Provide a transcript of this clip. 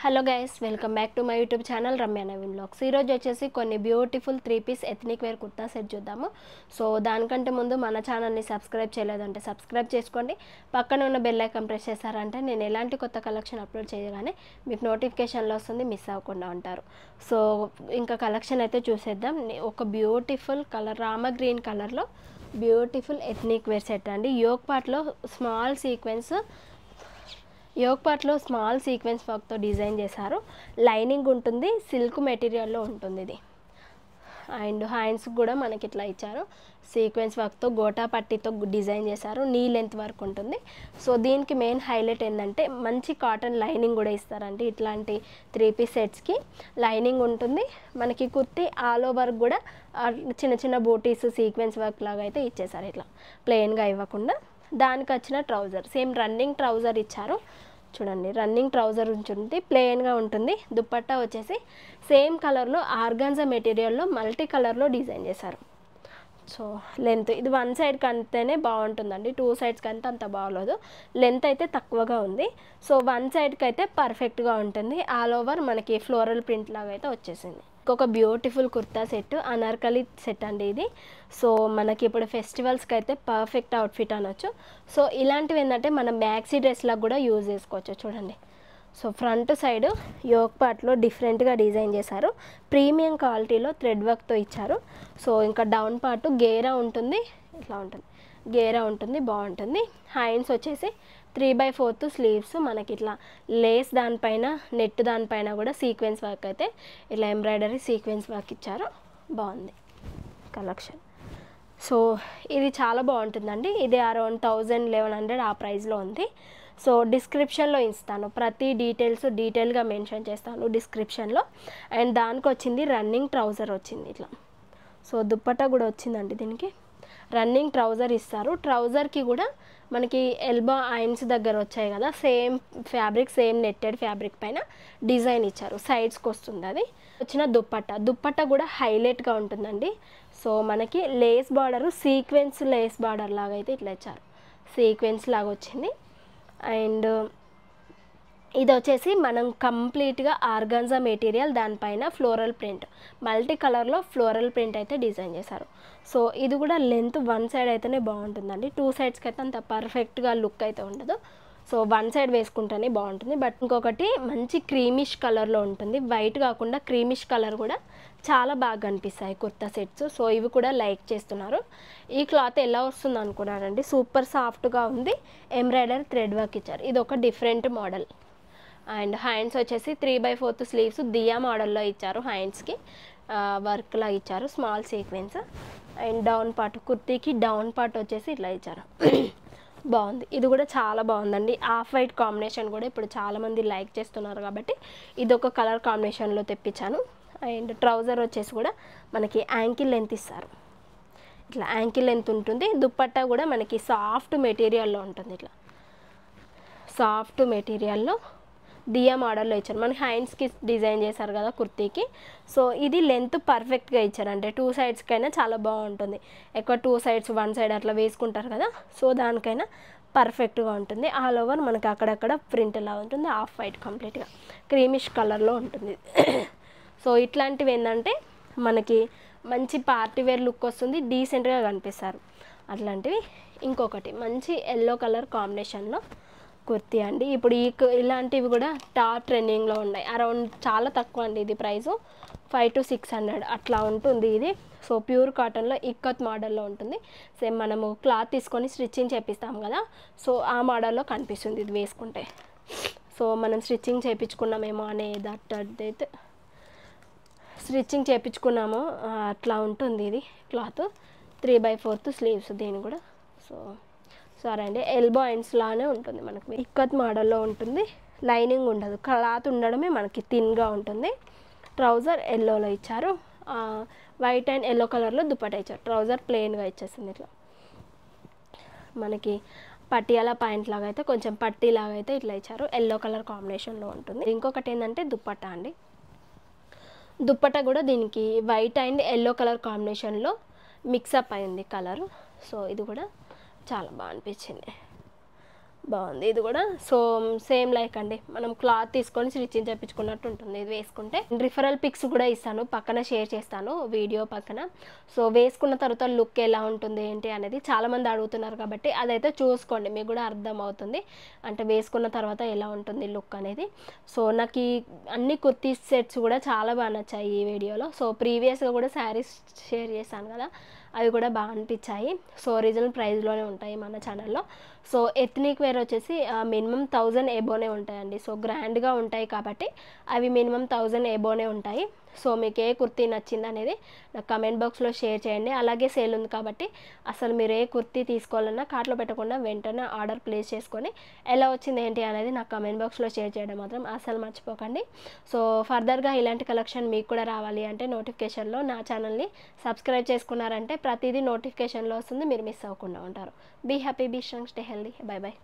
Hello guys, welcome back to my YouTube channel Ramya Naveen vlogs. ఈరోజు వచ్చేసి కొన్ని beautiful 3-piece ethnic wear kurta set చూద్దాము. So దానికంటే ముందు మన ఛానల్ని సబ్స్క్రైబ్ చేయలేదంటే సబ్స్క్రైబ్ చేసుకోండి. పక్కన ఉన్న బెల్ ఐకాన్ ప్రెస్ చేశారంటే నేను ఎలాంటి కొత్త కలెక్షన్ అప్లోడ్ చేయగానే మీకు నోటిఫికేషన్లో వస్తుంది, మిస్ అవ్వకుండా ఉంటారు. సో ఇంకా కలెక్షన్ అయితే చూసేద్దాం. ఒక బ్యూటిఫుల్ కలర్ రామ గ్రీన్ కలర్లో బ్యూటిఫుల్ ఎథ్నిక్ వేర్ సెట్ అండి. యోక్ పార్ట్లో స్మాల్ సీక్వెన్స్ వర్క్తో డిజైన్ చేశారు. లైనింగ్ ఉంటుంది, సిల్క్ మెటీరియల్లో ఉంటుంది ఇది. అండ్ హ్యాండ్స్ కూడా మనకి ఇట్లా ఇచ్చారు, సీక్వెన్స్ వర్క్తో గోటా పట్టీతో డిజైన్ చేశారు. నీ లెంత్ వర్క్ ఉంటుంది. సో దీనికి మెయిన్ హైలైట్ ఏంటంటే మంచి కాటన్ లైనింగ్ కూడా ఇస్తారండి. ఇట్లాంటి 3-piece సెట్స్కి లైనింగ్ ఉంటుంది. మనకి కుర్తి ఆల్ ఓవర్ కూడా చిన్న చిన్న బూటీస్ సీక్వెన్స్ వర్క్ లాగా అయితే ఇచ్చేసారు. ఇట్లా ప్లెయిన్గా ఇవ్వకుండా దానికి వచ్చిన ట్రౌజర్ సేమ్ రన్నింగ్ ట్రౌజర్ ఇచ్చారు. చూడండి, రన్నింగ్ ట్రౌజర్ ఉంటుంది, ప్లెయిన్గా ఉంటుంది. దుపట్టా వచ్చేసి సేమ్ కలర్లో ఆర్గాన్జా మెటీరియల్లో మల్టీ కలర్లో డిజైన్ చేశారు. సో లెంత్ ఇది 1 సైడ్ కంటేనే బాగుంటుందండి, 2 సైడ్స్కి అంతా అంత బాగోలేదు. లెంత్ అయితే తక్కువగా ఉంది. సో 1 సైడ్కి అయితే పర్ఫెక్ట్గా ఉంటుంది. ఆల్ ఓవర్ మనకి ఫ్లోరల్ ప్రింట్ లాగా అయితే వచ్చేసింది. ఇంకొక beautiful kurta set Anarkali set అండి ఇది. సో మనకి ఇప్పుడు ఫెస్టివల్స్కి అయితే పర్ఫెక్ట్ అవుట్ఫిట్ అనొచ్చు. సో ఇలాంటివి ఏంటంటే మనం మ్యాక్సీ డ్రెస్లకు కూడా యూజ్ చేసుకోవచ్చు. చూడండి, సో ఫ్రంట్ సైడ్ యోక్ పార్ట్లో డిఫరెంట్గా డిజైన్ చేశారు. ప్రీమియం క్వాలిటీలో థ్రెడ్ వర్క్తో ఇచ్చారు. సో ఇంకా డౌన్ పార్ట్ గేరా ఉంటుంది, ఇట్లా ఉంటుంది, గేరా ఉంటుంది, బాగుంటుంది. హ్యాండ్స్ వచ్చేసి 3/4 స్లీవ్స్ మనకి ఇట్లా లేస్ దానిపైన నెట్ దానిపైన కూడా సీక్వెన్స్ వర్క్ అయితే ఇలా ఎంబ్రాయిడరీ సీక్వెన్స్ వర్క్ ఇచ్చారు. బాగుంది కలెక్షన్. సో ఇది చాలా బాగుంటుందండి. ఇది అరౌండ్ 1000-1100 ఆ ప్రైస్లో ఉంది. సో డిస్క్రిప్షన్లో ఇస్తాను, ప్రతి డీటెయిల్గా మెన్షన్ చేస్తాను డిస్క్రిప్షన్లో. అండ్ దానికి వచ్చింది రన్నింగ్ ట్రౌజర్ వచ్చింది ఇట్లా. సో దుప్పట్టా కూడా వచ్చిందండి, దీనికి రన్నింగ్ ట్రౌజర్ ఇస్తారు. ట్రౌజర్కి కూడా మనకి ఎల్బో ఐన్స్ దగ్గర వచ్చాయి కదా, same fabric, same netted fabric పైన డిజైన్ ఇచ్చారు. సైడ్స్కి వస్తుంది అది. వచ్చిన దుప్పట్టా కూడా హైలైట్గా ఉంటుందండి. సో మనకి lace border sequence lace border లాగా అయితే ఇట్లా ఇచ్చారు, సీక్వెన్స్ లాగా వచ్చింది. అండ్ ఇది వచ్చేసి మనం కంప్లీట్గా ఆర్గాన్జా మెటీరియల్, దానిపైన ఫ్లోరల్ ప్రింట్, మల్టీ కలర్లో ఫ్లోరల్ ప్రింట్ అయితే డిజైన్ చేశారు. సో ఇది కూడా లెంత్ 1 సైడ్ అయితేనే బాగుంటుందండి, 2 సైడ్స్కి అయితే అంత పర్ఫెక్ట్గా లుక్ అయితే ఉండదు. సో 1 సైడ్ వేసుకుంటేనే బాగుంటుంది. బట్ ఇంకొకటి మంచి క్రీమిష్ కలర్లో ఉంటుంది, వైట్ కాకుండా క్రీమిష్ కలర్ కూడా చాలా బాగా కనిపిస్తాయి కుర్తా సెట్స్. సో ఇవి కూడా లైక్ చేస్తున్నారు. ఈ క్లాత్ ఎలా వస్తుంది అనుకున్నారండి, సూపర్ సాఫ్ట్గా ఉంది. ఎంబ్రాయిడరీ థ్రెడ్ వర్క్ ఇచ్చారు, ఇది ఒక డిఫరెంట్ మోడల్. అండ్ హ్యాండ్స్ వచ్చేసి 3/4 స్లీవ్స్ దియా మోడల్లో ఇచ్చారు. హ్యాండ్స్కి వర్క్లా ఇచ్చారు, small sequence. And down part, కుర్తీకి డౌన్ పార్ట్ వచ్చేసి ఇట్లా ఇచ్చారు. బాగుంది, ఇది కూడా చాలా బాగుందండి. ఆఫ్ వైట్ కాంబినేషన్ కూడా ఇప్పుడు చాలామంది లైక్ చేస్తున్నారు కాబట్టి ఇది ఒక కలర్ కాంబినేషన్లో తెప్పించాను. అండ్ ట్రౌజర్ వచ్చేసి కూడా మనకి యాంకిల్ లెంత్ ఇస్తారు, ఇట్లా యాంకిల్ లెంత్ ఉంటుంది. దుప్పట్టా కూడా మనకి సాఫ్ట్ మెటీరియల్లో ఉంటుంది, ఇట్లా సాఫ్ట్ మెటీరియల్లో దియా మోడల్లో ఇచ్చారు. మనకి హ్యాండ్స్కి డిజైన్ చేశారు కదా కుర్తీకి. సో ఇది లెంత్ పర్ఫెక్ట్గా ఇచ్చారు, అంటే 2 సైడ్స్కైనా చాలా బాగుంటుంది. ఎక్కువ 2 సైడ్స్ 1 సైడ్ అట్లా వేసుకుంటారు కదా, సో దానికైనా పర్ఫెక్ట్గా ఉంటుంది. ఆల్ ఓవర్ మనకి అక్కడక్కడ ప్రింట్ ఎలా ఉంటుంది, ఆఫ్ వైట్ కంప్లీట్గా క్రీమిష్ కలర్లో ఉంటుంది. సో ఇట్లాంటివి ఏంటంటే మనకి మంచి పార్టీ వేర్ లుక్ వస్తుంది, డీసెంట్గా కనిపిస్తారు అట్లాంటివి. ఇంకొకటి మంచి ఎల్లో కలర్ కాంబినేషన్లో కుర్తీ అండి. ఇప్పుడు ఇలాంటివి కూడా టాప్ ట్రెండింగ్లో ఉన్నాయి. అరౌండ్ చాలా తక్కువ అండి, ఇది ప్రైసు 500-600 అట్లా ఉంటుంది ఇది. సో ప్యూర్ కాటన్లో ఇక్కత్ మోడల్లో ఉంటుంది. సేమ్ మనము క్లాత్ తీసుకొని స్టిచ్చింగ్ చేపిస్తాం కదా, సో ఆ మోడల్లో కనిపిస్తుంది ఇది వేసుకుంటే. సో మనం స్టిచ్చింగ్ చేయించుకున్నామేమో అనే దట్టయితే స్టిచ్చింగ్ చేయించుకున్నామో అట్లా ఉంటుంది ఇది క్లాత్. 3/4 స్లీవ్స్ దీని కూడా. సో సరే అండి, ఎల్బో ఐన్స్ లానే ఉంటుంది, మనకి ఇక్కత్ మోడల్లో ఉంటుంది. లైనింగ్ ఉండదు, క్లాత్ ఉండడమే మనకి థిన్గా ఉంటుంది. ట్రౌజర్ ఎల్లోలో ఇచ్చారు, వైట్ అండ్ ఎల్లో కలర్లో దుపట్టా ఇచ్చారు. ట్రౌజర్ ప్లెయిన్గా ఇచ్చేసింది ఇట్లా. మనకి పట్టియాల పాయింట్ లాగా అయితే కొంచెం పట్టీ లాగా అయితే ఇట్లా ఇచ్చారు, ఎల్లో కలర్ కాంబినేషన్లో ఉంటుంది. ఇంకొకటి ఏంటంటే దుపట్టా అండి. దుపట్టా కూడా దీనికి వైట్ అండ్ ఎల్లో కలర్ కాంబినేషన్లో మిక్సప్ అయింది కలరు. సో ఇది కూడా చాలా బాగా అనిపించింది. బాగుంది ఇది కూడా. సో సేమ్ లైక్ అండి, మనం క్లాత్ తీసుకొని స్టిచ్చింగ్ చేయించుకున్నట్టు ఉంటుంది ఇది వేసుకుంటే. రిఫరల్ పిక్స్ కూడా ఇస్తాను, పక్కన షేర్ చేస్తాను వీడియో పక్కన. సో వేసుకున్న తర్వాత లుక్ ఎలా ఉంటుంది ఏంటి అనేది చాలామంది అడుగుతున్నారు కాబట్టి అదైతే చూసుకోండి, మీకు కూడా అర్థం అవుతుంది అంటే వేసుకున్న తర్వాత ఎలా ఉంటుంది లుక్ అనేది. సో నాకు ఈ అన్ని కుర్తీ సెట్స్ కూడా చాలా బాగా నచ్చాయి ఈ వీడియోలో. సో ప్రీవియస్గా కూడా శారీస్ షేర్ చేశాను కదా, అవి కూడా బాగా అనిపించాయి. సో రీజనల్ ప్రైస్లోనే ఉంటాయి మన ఛానల్లో. సో ఎథ్నిక్ వేర్ వచ్చేసి మినిమం 1000 ఎబోనే ఉంటాయండి. సో గ్రాండ్గా ఉంటాయి కాబట్టి అవి మినిమం 1000 ఎబోనే ఉంటాయి. సో మీకు ఏ కుర్తీ నచ్చింది అనేది నాకు కమెంట్ బాక్స్లో షేర్ చేయండి. అలాగే సేల్ ఉంది కాబట్టి అసలు మీరు ఏ కుర్తీ తీసుకోవాలన్నా కార్ట్లో పెట్టకుండా వెంటనే ఆర్డర్ ప్లేస్ చేసుకొని ఎలా వచ్చింది ఏంటి అనేది నాకు కమెంట్ బాక్స్లో షేర్ చేయడం మాత్రం అసలు మర్చిపోకండి. సో ఫర్దర్గా ఇలాంటి కలెక్షన్ మీకు కూడా రావాలి అంటే నోటిఫికేషన్లో నా ఛానల్ని సబ్స్క్రైబ్ చేసుకున్నారంటే ప్రతిదీ నోటిఫికేషన్లో వస్తుంది, మీరు మిస్ అవ్వకుండా ఉంటారు. Be happy, be strong, stay healthy. Bye by.